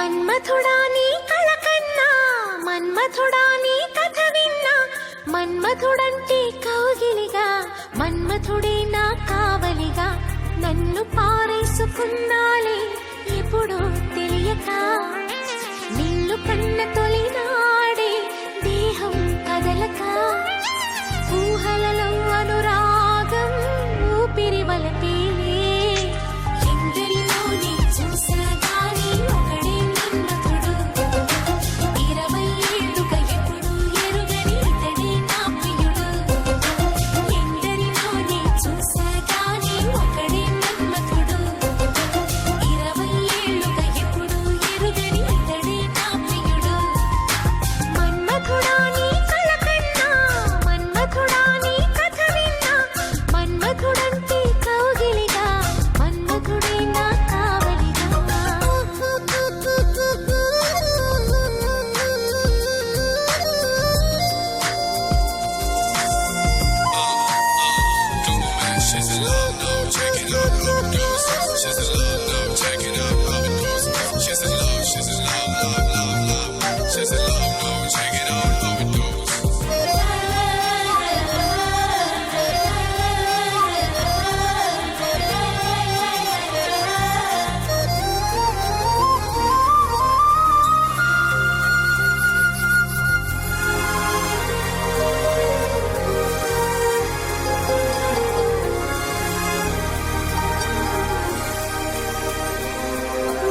మన్మథుడా నీ కళ కన్నా మన్మథుడా నీ కథ విన్నా మన్మథుడంటే కౌగిలిగా మన్మథుడే నా కావలిగా నన్ను పారేసుకున్నాలే ఎప్పుడో తెలియక నిన్ను కన్న తొలినాడే దేహం కదలక ఊహలలో అనురాగం ఊపిరి వలపేలే ఎందరిలో నీ చూసాగాని ఒకడే మన్మథుడు 20 ఏళ్ళుగా ఎప్పుడు ఎరుగని ఇతడే నా ప్రియుడు ఎందరిలో నీ చూసాగాని ఒకడే మన్మథుడు 20 ఏళ్ళుగా ఎప్పుడు ఎరుగని ఇతడే నా ప్రియుడు మన్మథుడా నీ కళ కన్నా మన్మథుడా నీ కథ విన్నా మన్మథుడంటే కౌగిలిగా మన్మథుడే నా కావలిగా She's in love, no, check it out, overdose. She's in love, no, check it out, overdose. She's in love, love, love, love. She's in love, no, check it out, overdose.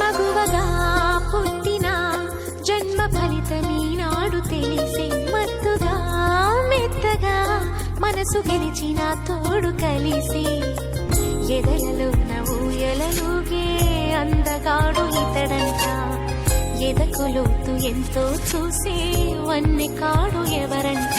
మగువగా పుట్టిన జన్మ ఫలితమీనాడు తెలిసే మత్తుగా మెత్తగా మనసు గెలిచిన తోడు కలిసి ఎదలలో ఊయలలుగే అందగాడు ఇతడంట ఎదకు లోతు ఎంతో చూసే వన్నె కాడు ఎవరంట